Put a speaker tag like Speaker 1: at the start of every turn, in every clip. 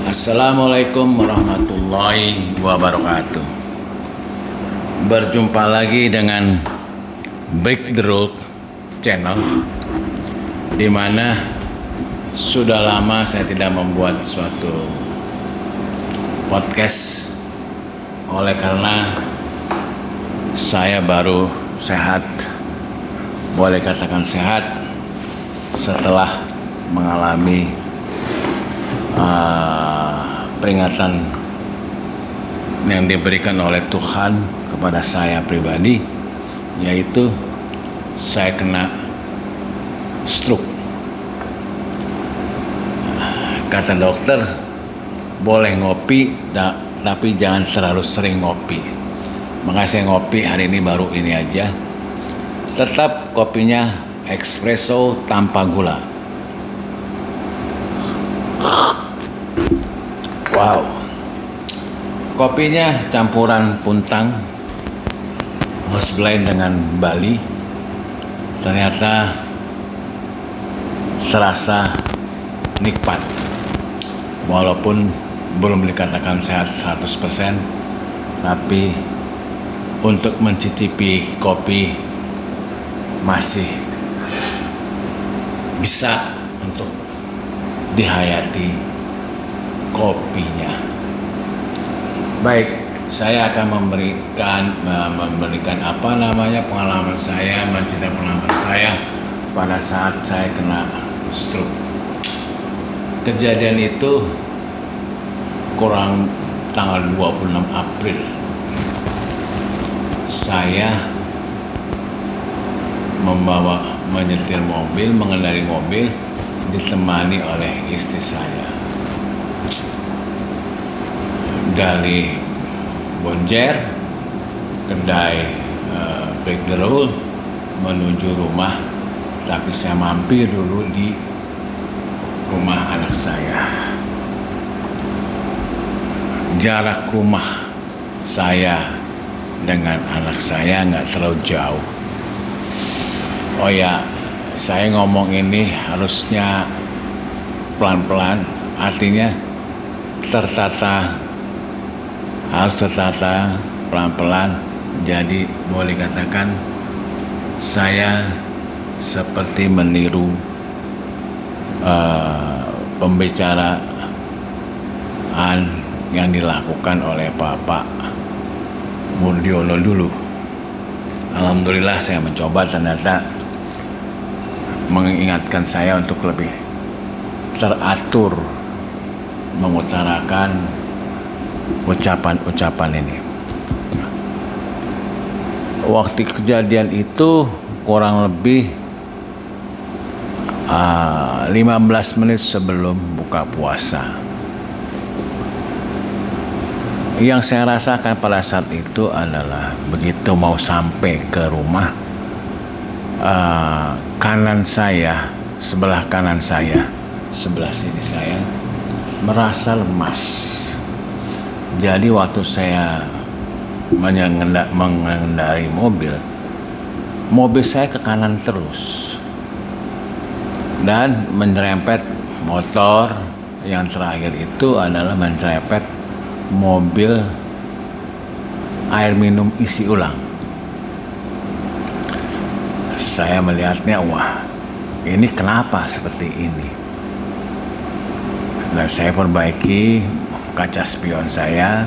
Speaker 1: Assalamualaikum warahmatullahi wabarakatuh. Berjumpa lagi dengan Break the Rule channel, di mana sudah lama saya tidak membuat suatu podcast oleh karena saya baru sehat, boleh katakan sehat, setelah mengalami peringatan yang diberikan oleh Tuhan kepada saya pribadi, yaitu saya kena stroke. Kata dokter, boleh ngopi tapi jangan terlalu sering ngopi. Makanya saya ngopi hari ini baru ini aja. Tetap kopinya espresso tanpa gula. Wow, kopinya campuran puntang, house blend dengan Bali. Ternyata terasa nikmat, walaupun belum dikatakan sehat 100%, tapi untuk mencicipi kopi masih bisa untuk dihayati kopinya. Baik, saya akan memberikan pengalaman saya, menceritakan pengalaman saya pada saat saya kena stroke. Kejadian itu kurang tanggal 26 April. Saya mengendarai mobil ditemani oleh istri saya. Dari Bonjer, kedai Break the Rule menuju rumah, tapi saya mampir dulu di rumah anak saya. Jarak rumah saya dengan anak saya nggak terlalu jauh. Oh ya, saya ngomong ini harusnya pelan-pelan, artinya harus tertata pelan-pelan. Jadi boleh katakan saya seperti meniru pembicaraan yang dilakukan oleh Bapak Murdiono dulu. Alhamdulillah saya mencoba, ternyata mengingatkan saya untuk lebih teratur mengutarakan ucapan-ucapan ini. Waktu kejadian itu kurang lebih 15 menit sebelum buka puasa. Yang saya rasakan pada saat itu adalah begitu mau sampai ke rumah, sebelah kanan saya, sebelah sini saya merasa lemas. Jadi waktu saya mengendarai mobil saya ke kanan terus dan menyerempet motor. Yang terakhir itu adalah menyerempet mobil air minum isi ulang. Saya melihatnya, wah, ini kenapa seperti ini? Dan saya perbaiki kaca spion saya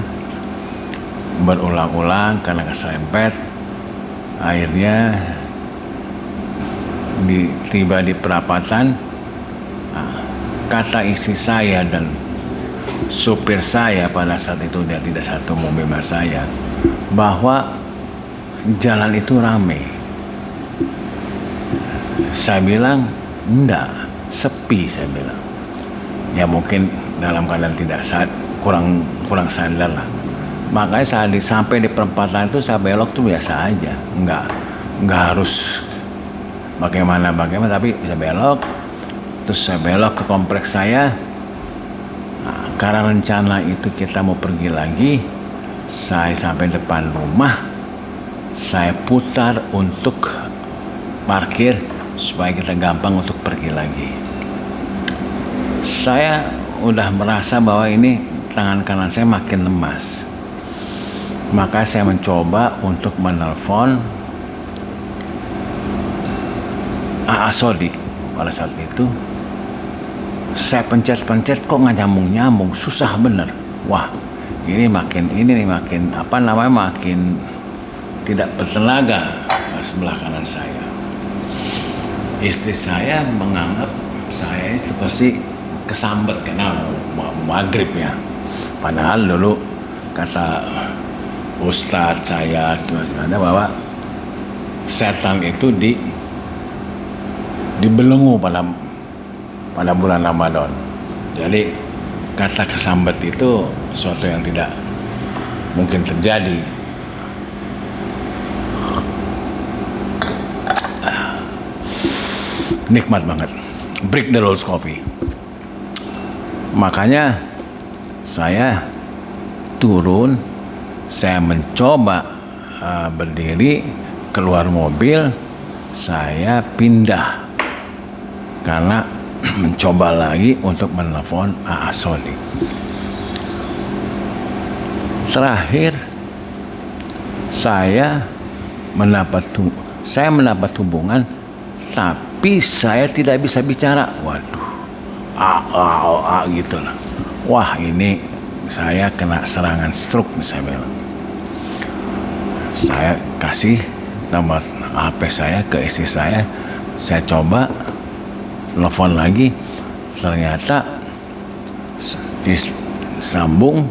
Speaker 1: berulang-ulang karena keserempet. Akhirnya tiba di perapatan. Kata istri saya dan supir saya pada saat itu, dia tidak satu mobil sama saya, bahwa jalan itu ramai. Saya bilang enggak, sepi. Saya bilang ya mungkin dalam keadaan tidak kurang sadar lah. Makanya saat sampai di perempatan itu saya belok tuh biasa aja, nggak harus bagaimana, tapi bisa belok. Terus saya belok ke kompleks saya. Karena rencana itu kita mau pergi lagi, saya sampai depan rumah, saya putar untuk parkir supaya kita gampang untuk pergi lagi. Saya udah merasa bahwa ini tangan kanan saya makin lemas. Maka saya mencoba untuk menelpon AA Sodik. Pada saat itu saya pencet-pencet kok nggak nyambung-nyambung, susah bener. Wah, ini makin makin tidak bertenaga sebelah kanan saya. Istri saya menganggap saya seperti kesambet karena maghrib ya. Padahal dulu kata Ustadz saya gimana bahwa setan itu dibelenggu pada bulan Ramadan. Jadi kata kesambet itu sesuatu yang tidak mungkin terjadi. Nikmat banget. Break the rules coffee. Makanya saya turun, saya mencoba berdiri, keluar mobil, saya pindah karena mencoba lagi untuk menelpon AA Sodik. Terakhir saya mendapat hubungan, tapi saya tidak bisa bicara. Waduh, gitu lah. Wah, ini saya kena serangan stroke nih, saya bilang. Saya kasih nomor HP saya ke istri saya coba telepon lagi, ternyata sambung,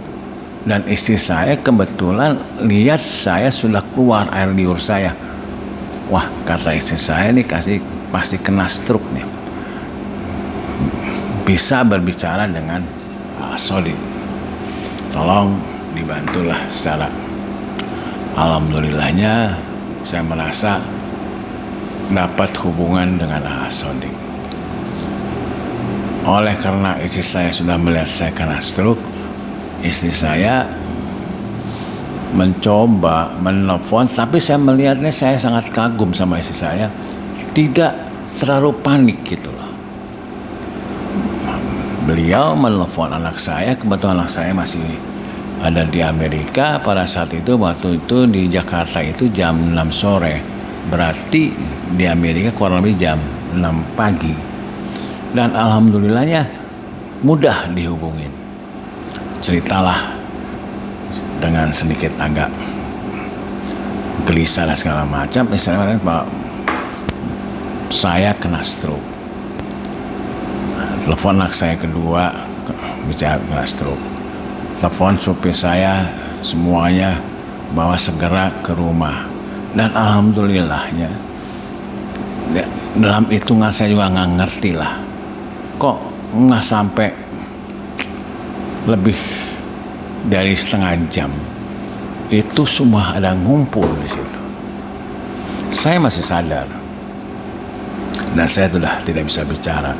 Speaker 1: dan istri saya kebetulan lihat saya sudah keluar air liur saya. Wah, kata istri saya nih pasti kena stroke nih. Bisa berbicara dengan Sodik. Tolong dibantulah secara. Alhamdulillahnya saya merasa dapat hubungan dengan Sodik. Oleh karena istri saya sudah melihat saya kena stroke, istri saya mencoba menelpon, tapi saya melihatnya, saya sangat kagum sama istri saya, tidak terlalu panik gitu loh. Beliau menelpon anak saya, kebetulan anak saya masih ada di Amerika pada saat itu. Waktu itu di Jakarta itu jam 6 sore, berarti di Amerika kurang lebih jam 6 pagi. Dan alhamdulillahnya mudah dihubungin. Ceritalah dengan sedikit agak gelisah dan segala macam, misalnya bahwa saya kena stroke. Telepon anak saya kedua bicara kena stroke. Telepon supir saya, semuanya bahwa segera ke rumah. Dan alhamdulillahnya dalam hitungan saya juga nggak ngerti lah, kok nggak sampai lebih dari setengah jam itu semua ada ngumpul di situ. Saya masih sadar dan saya sudah tidak bisa bicara.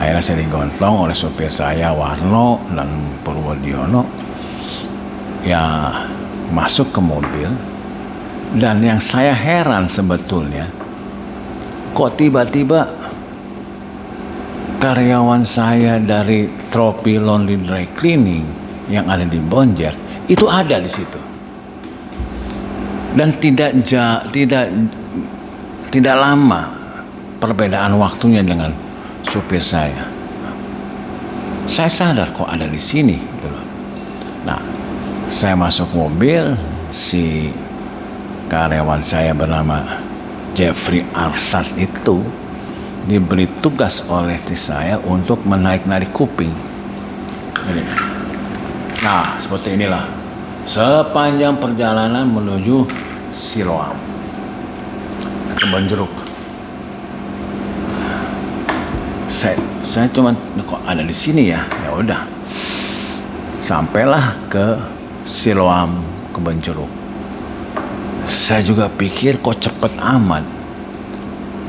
Speaker 1: Akhirnya saya digontlong oleh sopir saya, Warno dan Purwodiono, ya masuk ke mobil. Dan yang saya heran sebetulnya, kok tiba-tiba karyawan saya dari Trophy Laundry Dry Cleaning yang ada di Bonjer itu ada di situ. Dan tidak lama perbedaan waktunya dengan supir saya. Saya sadar kok ada di sini gitu loh. Nah, saya masuk mobil, si karyawan saya bernama Jeffrey Arsat itu diberi tugas oleh istri saya untuk menarik-narik kuping. Nah, seperti inilah sepanjang perjalanan menuju Siloam, Kebon Jeruk. Saya cuma kok ada di sini ya. Ya udah. Sampailah ke Siloam, Kebon Jeruk. Saya juga pikir kok cepet amat.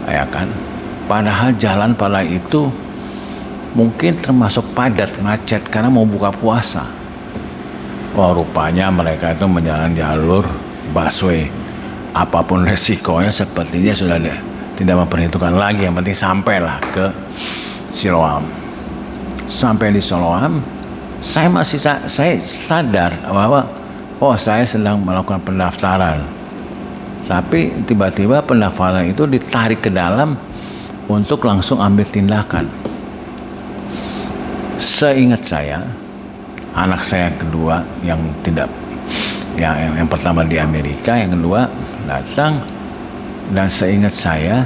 Speaker 1: Ya kan? Padahal jalan pada itu mungkin termasuk padat, macet karena mau buka puasa. Wah, rupanya mereka itu menjalankan jalur busway. Apapun resikonya sepertinya sudah tidak memperhitungkan lagi. Yang penting sampailah ke Siloam. Sampai di Siloam, saya sadar bahwa saya sedang melakukan pendaftaran. Tapi tiba-tiba pendaftaran itu ditarik ke dalam untuk langsung ambil tindakan. Seingat saya, anak saya kedua yang pertama di Amerika, yang kedua datang, dan seingat saya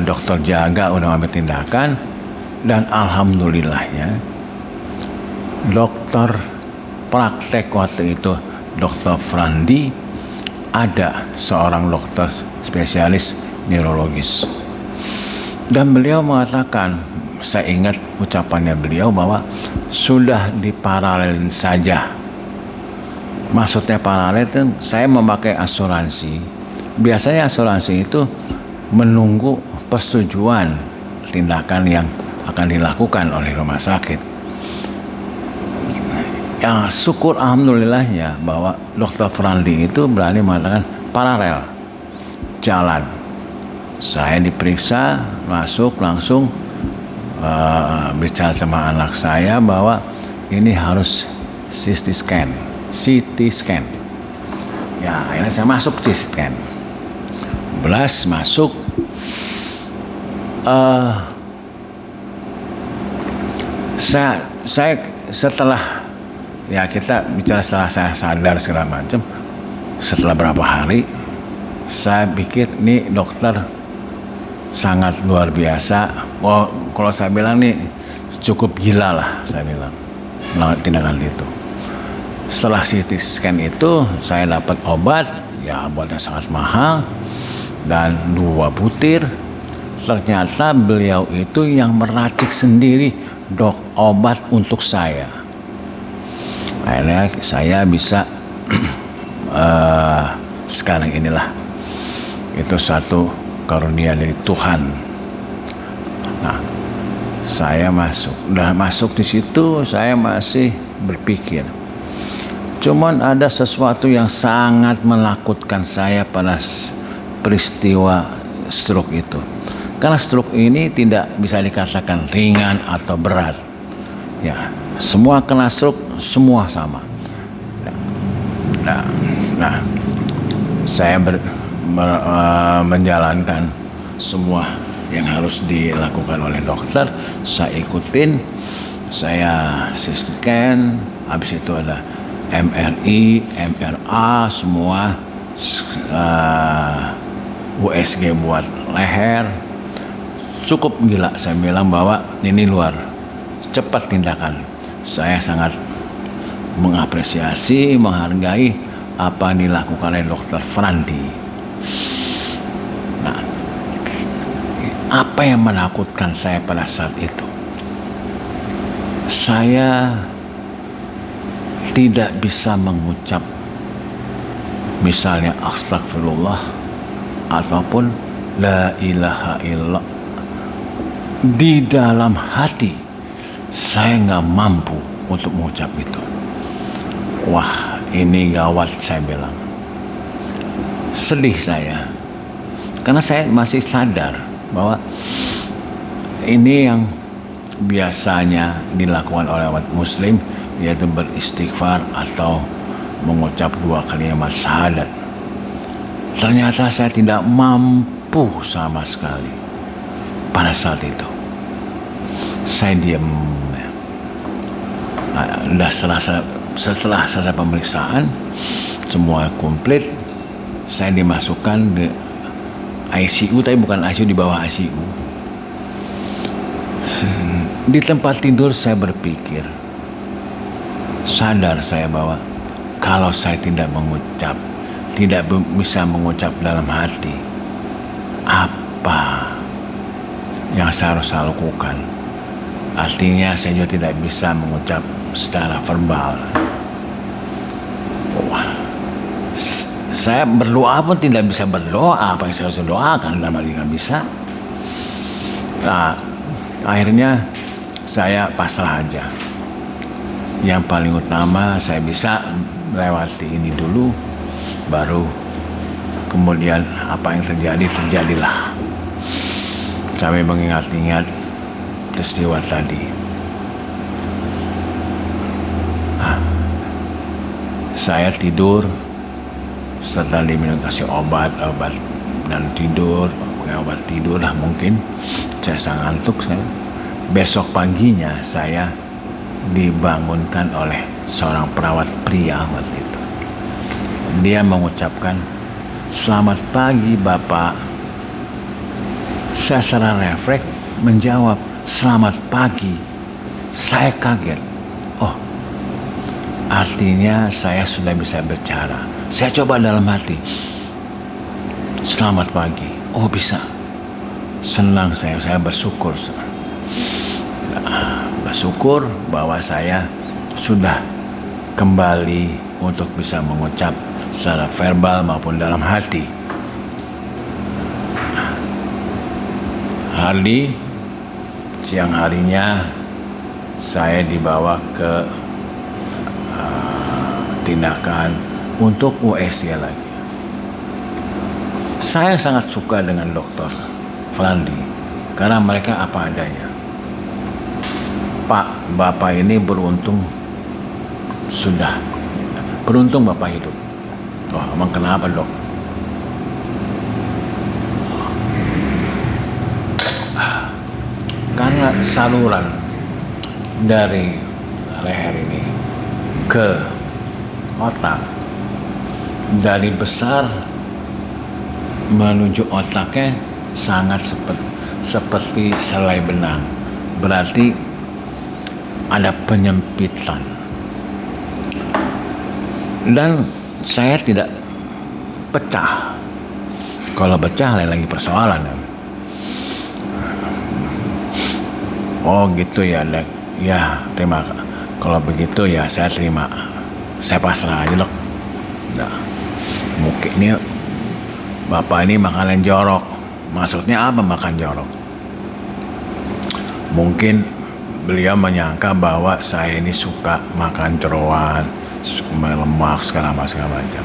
Speaker 1: dokter jaga udah ambil tindakan, dan alhamdulillahnya dokter praktek waktu itu, Dokter Frandi, ada seorang dokter spesialis neurologis, dan beliau mengatakan, saya ingat ucapannya beliau bahwa sudah diparalelin saja. Maksudnya paralel itu saya memakai asuransi. Biasanya asuransi itu menunggu persetujuan tindakan yang akan dilakukan oleh rumah sakit. Yang syukur alhamdulillahnya bahwa Dokter Frandi itu berani mengatakan paralel, jalan. Saya diperiksa, masuk langsung bicara sama anak saya bahwa ini harus CT scan. Ya, akhirnya saya masuk CT scan. Masuk. Saya setelah kita bicara, setelah saya sadar segala macam, setelah berapa hari saya pikir nih dokter sangat luar biasa. Kalau saya bilang nih cukup gila lah, saya bilang melakukan tindakan itu. Setelah CT scan itu saya dapat obat, ya obatnya sangat mahal, dan 2 butir. Ternyata beliau itu yang meracik sendiri obat untuk saya. Akhirnya saya bisa sekarang inilah, itu satu karunia dari Tuhan. Nah, saya masuk di situ, saya masih berpikir. Cuman ada sesuatu yang sangat menakutkan saya pada peristiwa stroke itu. Karena stroke ini tidak bisa dikatakan ringan atau berat. Ya, semua kena stroke, semua sama. Nah, saya menjalankan semua yang harus dilakukan oleh dokter. Saya ikutin, saya scan, habis itu ada MRI, MRA, semua, USG buat leher. Cukup gila, saya bilang bahwa ini luar cepat tindakan. Saya sangat mengapresiasi, menghargai apa yang dilakukan oleh Dokter Frandi. Nah, apa yang menakutkan saya pada saat itu? Saya tidak bisa mengucap misalnya astagfirullah ataupun la ilaha illallah. Di dalam hati saya nggak mampu untuk mengucap itu. Wah, ini gawat, saya bilang. Sedih saya, karena saya masih sadar bahwa ini yang biasanya dilakukan oleh umat muslim, yaitu beristighfar atau mengucap 2 kalimat syahadat. Ternyata saya tidak mampu sama sekali pada saat itu. Saya diam. Setelah selesai pemeriksaan, semua komplit, saya dimasukkan di ICU, tapi bukan ICU, di bawah ICU. Di tempat tidur saya berpikir, sadar saya bahwa kalau saya tidak bisa mengucap dalam hati, apa yang saya harus lakukan? Artinya saya juga tidak bisa mengucap secara verbal. Wah, saya berdoa pun tidak bisa berdoa. Apa yang saya harus doakan dalam hal ini nggak bisa. Nah, akhirnya saya pasrah aja. Yang paling utama saya bisa melewati ini dulu, baru kemudian apa yang terjadilah. Sampai mengingat-ingat peristiwa tadi. saya tidur setelah diminum kasih obat dan tidur, pakai obat tidur lah mungkin. Saya sangat ngantuk saya. Besok paginya saya dibangunkan oleh seorang perawat pria waktu itu. Dia mengucapkan, "Selamat pagi Bapak." Saya secara refleks menjawab, "Selamat pagi." Saya kaget. Oh, artinya saya sudah bisa bicara. Saya coba dalam hati, "Selamat pagi." Oh, bisa. Senang saya bersyukur. Bersyukur bahwa saya sudah kembali untuk bisa mengucap secara verbal maupun dalam hati. Hari siang harinya saya dibawa ke tindakan untuk USG lagi. Saya sangat suka dengan Dokter Frandi karena mereka apa adanya. Pak, Bapak ini beruntung Bapak hidup. Oh, emang kenapa dok? Karena saluran dari leher ini ke otak, dari besar menuju otaknya sangat seperti selai benang. Berarti ada penyempitan. Dan saya tidak pecah. Kalau pecah lain lagi persoalan. Oh gitu ya, Dek. Ya, terima. Kalau begitu ya saya terima. Saya pasrah aja, Dok. Nah, mungkin ini Bapak ini makanan jorok. Maksudnya apa makan jorok? Mungkin beliau menyangka bahwa saya ini suka makan jeroan, lemak segala macam.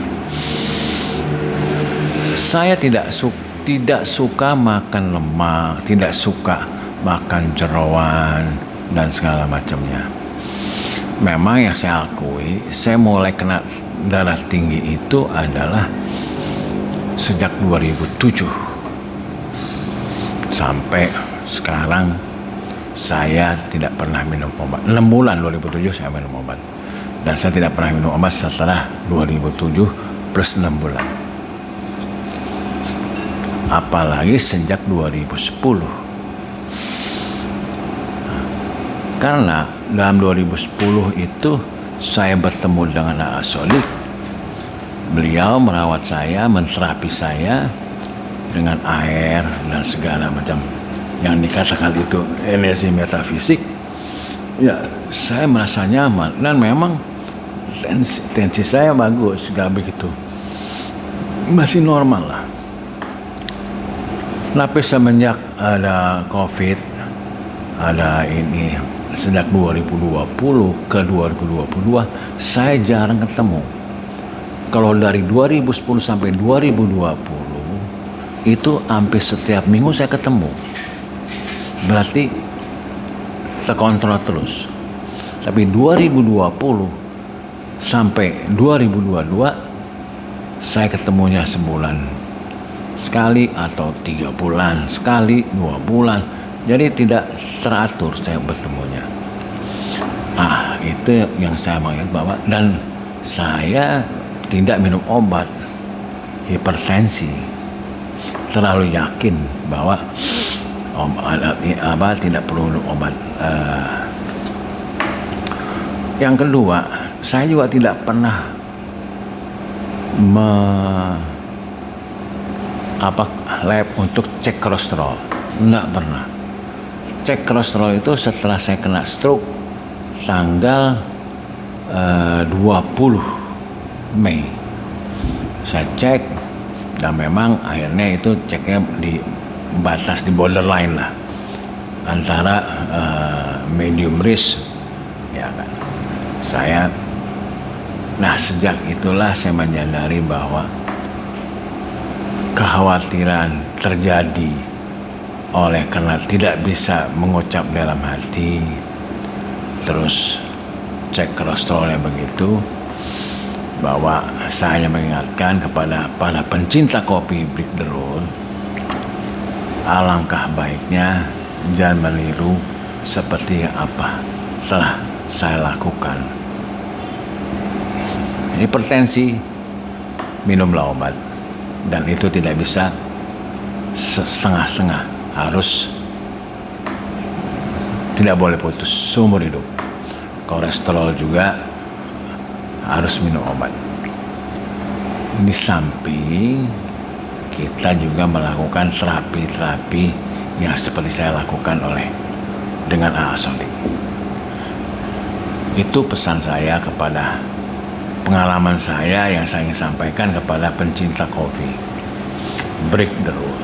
Speaker 1: Saya tidak suka makan lemak, tidak suka makan jeroan dan segala macamnya. Memang yang saya akui, saya mulai kena darah tinggi itu adalah sejak 2007 sampai sekarang. Saya tidak pernah minum obat. 6 bulan 2007 saya minum obat. Dan saya tidak pernah minum obat setelah 2007 plus 6 bulan. Apalagi sejak 2010. Karena dalam 2010 itu saya bertemu dengan Aa Solik. Beliau merawat saya, menterapi saya dengan air dan segala macam yang dikatakan itu energi metafisik. Ya, saya merasa nyaman dan memang tensi saya bagus, gak begitu, masih normal lah. Tapi semenjak ada COVID, ada ini, sejak 2020 ke 2022 saya jarang ketemu. Kalau dari 2010 sampai 2020 itu hampir setiap minggu saya ketemu. Berarti terkontrol terus. Tapi 2020 sampai 2022 saya ketemunya sebulan sekali atau 3 bulan sekali, 2 bulan. Jadi tidak teratur saya bertemunya. Itu yang saya mengingat bahwa, dan saya tidak minum obat hipertensi. Terlalu yakin bahwa tidak perlu minum obat. Yang kedua, saya juga tidak pernah lab untuk cek kolesterol. Enggak pernah. Cek kolesterol itu setelah saya kena stroke tanggal 20 Mei. Saya cek dan memang akhirnya itu ceknya di batas, di borderline lah antara medium risk, ya kan. Sejak itulah saya menyadari bahwa kekhawatiran terjadi oleh karena tidak bisa mengucap dalam hati, terus cek kolesterolnya begitu, bahwa saya mengingatkan kepada para pencinta kopi Break the Rule, alangkah baiknya jangan meniru seperti apa telah saya lakukan. Hipertensi, minumlah obat, dan itu tidak bisa setengah-setengah, harus tidak boleh putus seumur hidup. Kolesterol juga harus minum obat. Di samping kita juga melakukan terapi-terapi yang seperti saya lakukan dengan AA Sodik. Itu pesan saya kepada pengalaman saya yang saya ingin sampaikan kepada pencinta kopi. Break the rule.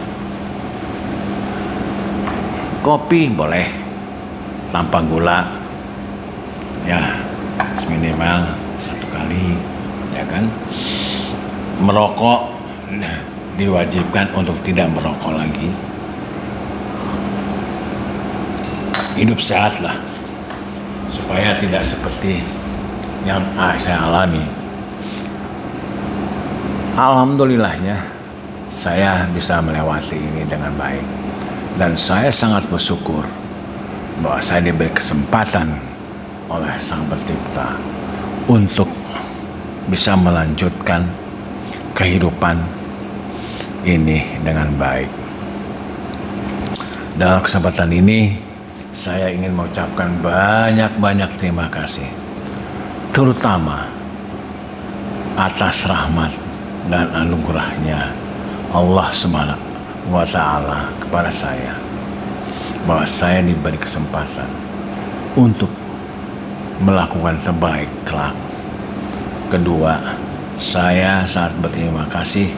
Speaker 1: Kopi boleh tanpa gula, ya minimal 1 kali, ya kan. Merokok diwajibkan untuk tidak merokok lagi. Hidup sehat lah, supaya tidak seperti yang saya alami. Alhamdulillahnya saya bisa melewati ini dengan baik, dan saya sangat bersyukur bahwa saya diberi kesempatan oleh Sang Pencipta untuk bisa melanjutkan kehidupan ini dengan baik. Dalam kesempatan ini saya ingin mengucapkan banyak-banyak terima kasih, terutama atas rahmat dan anugerahnya Allah Subhanahu wa Ta'ala kepada saya, bahwa saya diberi kesempatan untuk melakukan terbaik kelak. Kedua, saya sangat berterima kasih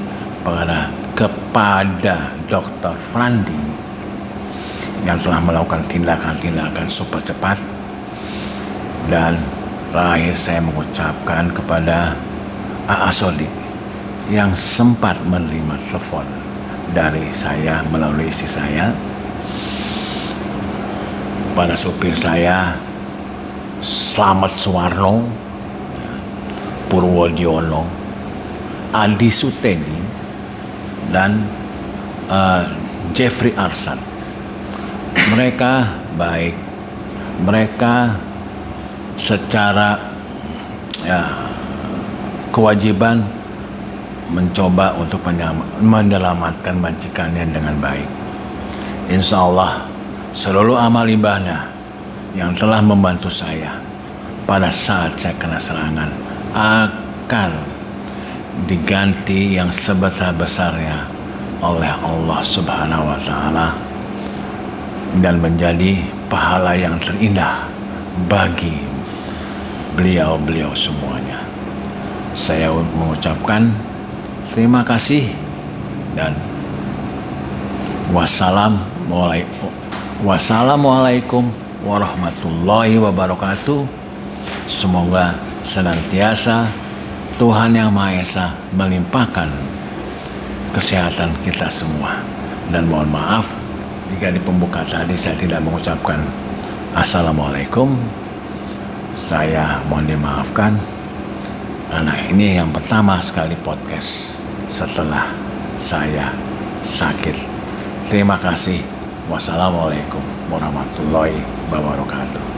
Speaker 1: kepada Dr. Frandi yang telah melakukan tindakan-tindakan super cepat. Dan terakhir saya mengucapkan kepada AA Sodik yang sempat menerima telepon dari saya melalui istri saya, pada supir saya Slamet Suwarno, Purwodiono, Adi Sutedi, dan Jeffrey Arsan. Mereka baik, mereka secara kewajiban mencoba untuk menyelamatkan majikannya dengan baik. Insya Allah seluruh amal ibadah yang telah membantu saya pada saat saya kena serangan akan diganti yang sebesar-besarnya oleh Allah Subhanahu wa Ta'ala, dan menjadi pahala yang terindah bagi beliau-beliau semuanya. Saya mengucapkan terima kasih dan wassalamualaikum warahmatullahi wabarakatuh. Semoga senantiasa Tuhan Yang Maha Esa melimpahkan kesehatan kita semua. Dan mohon maaf jika di pembuka tadi saya tidak mengucapkan assalamualaikum. Saya mohon dimaafkan, karena ini yang pertama sekali podcast setelah saya sakit. Terima kasih. Wassalamualaikum warahmatullahi wabarakatuh.